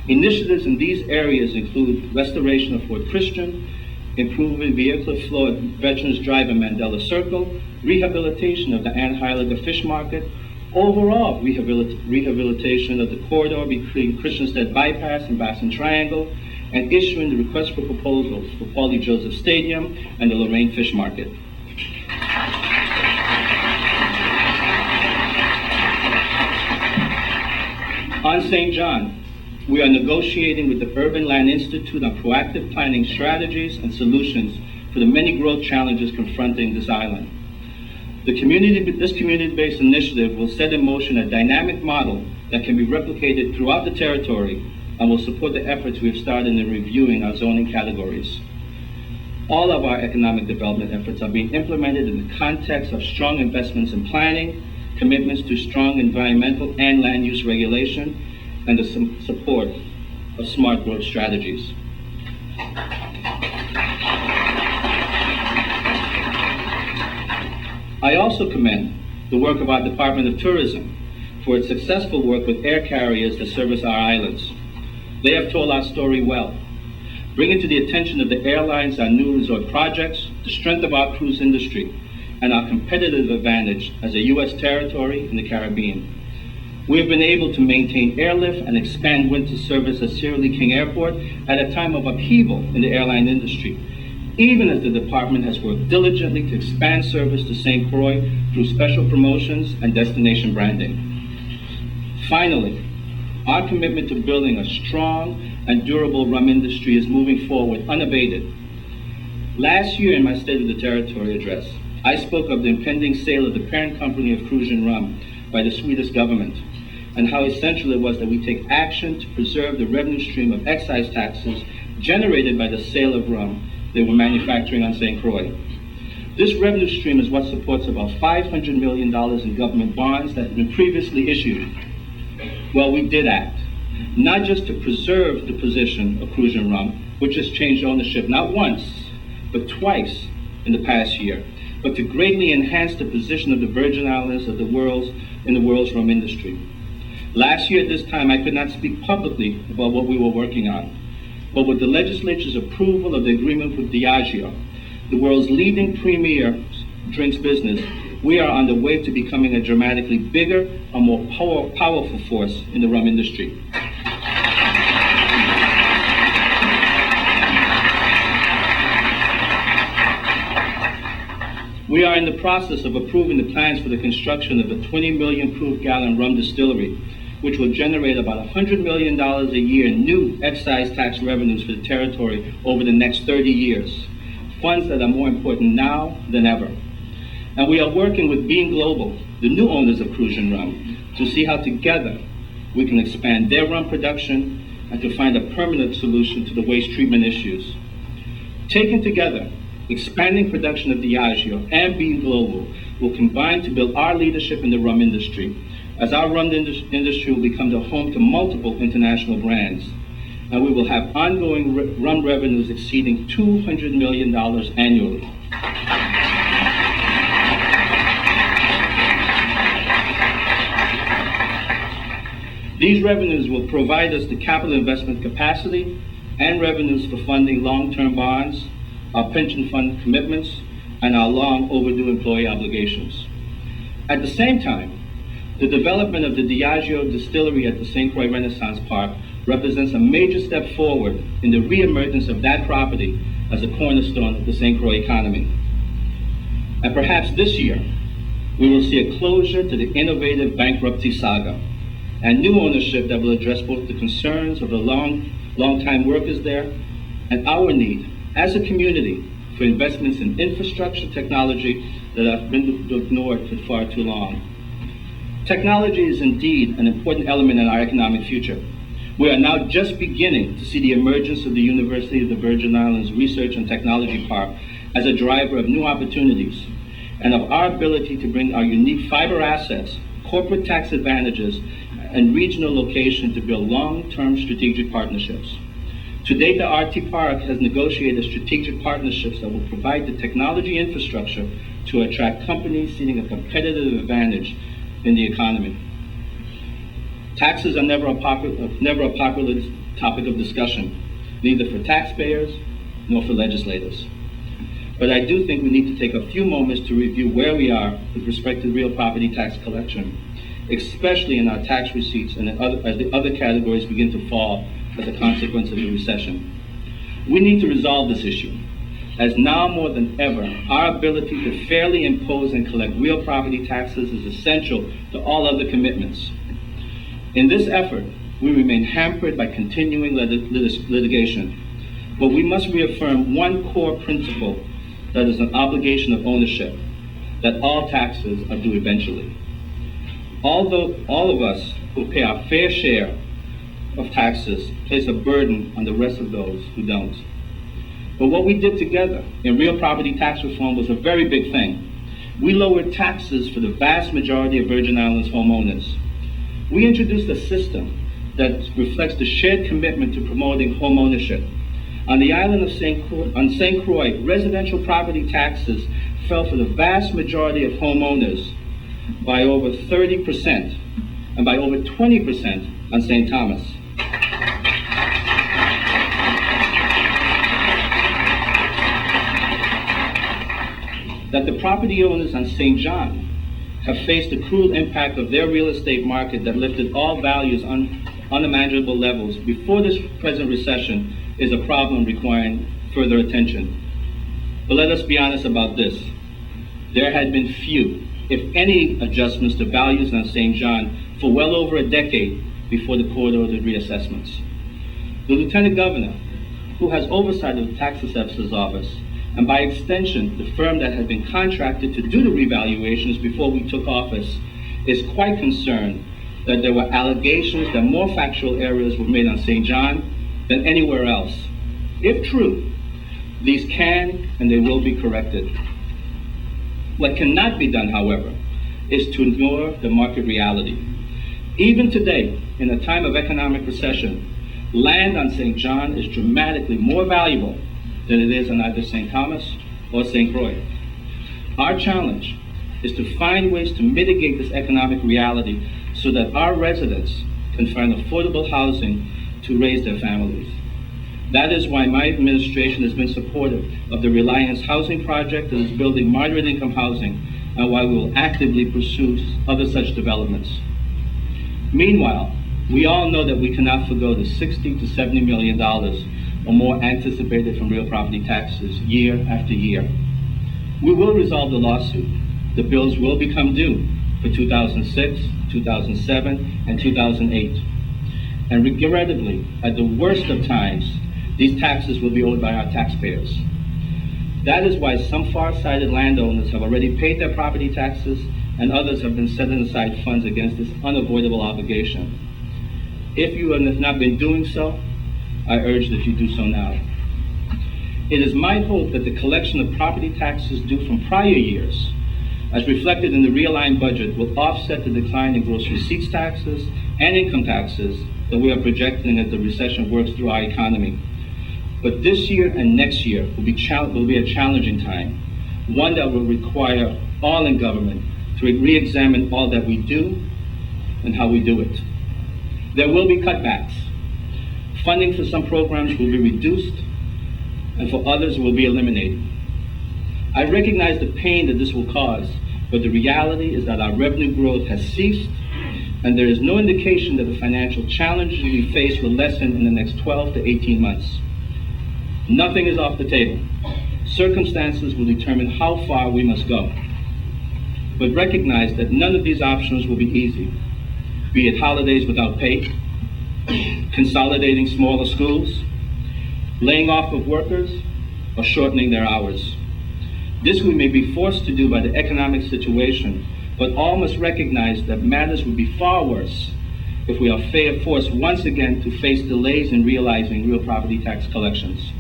Initiatives in these areas include restoration of Fort Christian, improving vehicular flow at Veterans Drive and Mandela Circle, rehabilitation of the Ann Heiliger Fish Market, overall rehabilitation of the corridor between Christiansted Bypass and Bassin Triangle, and issuing the request for proposals for Paulie Joseph Stadium and the Lorraine Fish Market. On St. John, we are negotiating with the Urban Land Institute on proactive planning strategies and solutions for the many growth challenges confronting this island. This community-based initiative will set in motion a dynamic model that can be replicated throughout the territory and will support the efforts we have started in reviewing our zoning categories. All of our economic development efforts are being implemented in the context of strong investments in planning, commitments to strong environmental and land use regulation, and the support of smart growth strategies. I also commend the work of our Department of Tourism for its successful work with air carriers that service our islands. They have told our story well, bringing to the attention of the airlines our new resort projects, the strength of our cruise industry, and our competitive advantage as a U.S. territory in the Caribbean. We have been able to maintain airlift and expand winter service at Sierra Leone King Airport at a time of upheaval in the airline industry, even as the department has worked diligently to expand service to St. Croix through special promotions and destination branding. Finally, our commitment to building a strong and durable rum industry is moving forward unabated. Last year in my State of the Territory address, I spoke of the impending sale of the parent company of Crucian Rum by the Swedish government, and how essential it was that we take action to preserve the revenue stream of excise taxes generated by the sale of rum they were manufacturing on St. Croix. This revenue stream is what supports about $500 million in government bonds that had been previously issued. Well, we did act, not just to preserve the position of Crucian Rum, which has changed ownership not once, but twice in the past year, but to greatly enhance the position of the Virgin Islands in the world's rum industry. Last year at this time, I could not speak publicly about what we were working on, but with the legislature's approval of the agreement with Diageo, the world's leading premier drinks business, we are on the way to becoming a dramatically bigger and more powerful force in the rum industry. We are in the process of approving the plans for the construction of a 20 million proof gallon rum distillery, which will generate about $100 million a year in new excise tax revenues for the territory over the next 30 years, funds that are more important now than ever. And we are working with Beam Global, the new owners of Crucian Rum, to see how together we can expand their rum production and to find a permanent solution to the waste treatment issues. Taken together, expanding production of Diageo and Beam Global will combine to build our leadership in the rum industry, as our rum industry will become the home to multiple international brands, and we will have ongoing rum revenues exceeding $200 million annually. These revenues will provide us the capital investment capacity and revenues for funding long-term bonds, our pension fund commitments, and our long overdue employee obligations. At the same time, the development of the Diageo distillery at the St. Croix Renaissance Park represents a major step forward in the reemergence of that property as a cornerstone of the St. Croix economy. And perhaps this year, we will see a closure to the innovative bankruptcy saga and new ownership that will address both the concerns of the long-time workers there and our need as a community for investments in infrastructure technology that have been ignored for far too long. Technology is indeed an important element in our economic future. We are now just beginning to see the emergence of the University of the Virgin Islands Research and Technology Park as a driver of new opportunities and of our ability to bring our unique fiber assets, corporate tax advantages, and regional location to build long-term strategic partnerships. To date, the RT Park has negotiated strategic partnerships that will provide the technology infrastructure to attract companies seeking a competitive advantage in the economy. Taxes are never a popular topic of discussion, neither for taxpayers nor for legislators. But I do think we need to take a few moments to review where we are with respect to real property tax collection, especially in our tax receipts and as the other categories begin to fall as a consequence of the recession. We need to resolve this issue, as now more than ever, our ability to fairly impose and collect real property taxes is essential to all other commitments. In this effort, we remain hampered by continuing litigation, but we must reaffirm one core principle that is an obligation of ownership, that all taxes are due eventually. Although all of us who pay our fair share of taxes place a burden on the rest of those who don't. But what we did together in real property tax reform was a very big thing. We lowered taxes for the vast majority of Virgin Islands homeowners. We introduced a system that reflects the shared commitment to promoting home ownership. On the island of St. Croix, residential property taxes fell for the vast majority of homeowners by over 30% and by over 20% on St. Thomas. That the property owners on St. John have faced the cruel impact of their real estate market that lifted all values on unimaginable levels before this present recession is a problem requiring further attention. But let us be honest about this. There had been few, if any, adjustments to values on St. John for well over a decade before the court ordered reassessments. The Lieutenant Governor, who has oversight of the Tax Assessor's Office, and by extension, the firm that had been contracted to do the revaluations before we took office, is quite concerned that there were allegations that more factual errors were made on St. John than anywhere else. If true, these can and they will be corrected. What cannot be done, however, is to ignore the market reality. Even today, in a time of economic recession, land on St. John is dramatically more valuable than it is on either St. Thomas or St. Croix. Our challenge is to find ways to mitigate this economic reality so that our residents can find affordable housing to raise their families. That is why my administration has been supportive of the Reliance Housing Project that is building moderate income housing, and why we will actively pursue other such developments. Meanwhile, we all know that we cannot forgo the $60 to $70 million or more anticipated from real property taxes year after year. We will resolve the lawsuit. The bills will become due for 2006, 2007, and 2008. And regrettably, at the worst of times, these taxes will be owed by our taxpayers. That is why some far-sighted landowners have already paid their property taxes, and others have been setting aside funds against this unavoidable obligation. If you have not been doing so, I urge that you do so now. It is my hope that the collection of property taxes due from prior years, as reflected in the realigned budget, will offset the decline in gross receipts taxes and income taxes that we are projecting as the recession works through our economy. But this year and next year will be a challenging time, one that will require all in government to re-examine all that we do and how we do it. There will be cutbacks. Funding for some programs will be reduced, and for others will be eliminated. I recognize the pain that this will cause, but the reality is that our revenue growth has ceased, and there is no indication that the financial challenges we face will lessen in the next 12 to 18 months. Nothing is off the table. Circumstances will determine how far we must go. But recognize that none of these options will be easy, be it holidays without pay, consolidating smaller schools, laying off of workers, or shortening their hours. This we may be forced to do by the economic situation, but all must recognize that matters would be far worse if we are forced once again to face delays in realizing real property tax collections.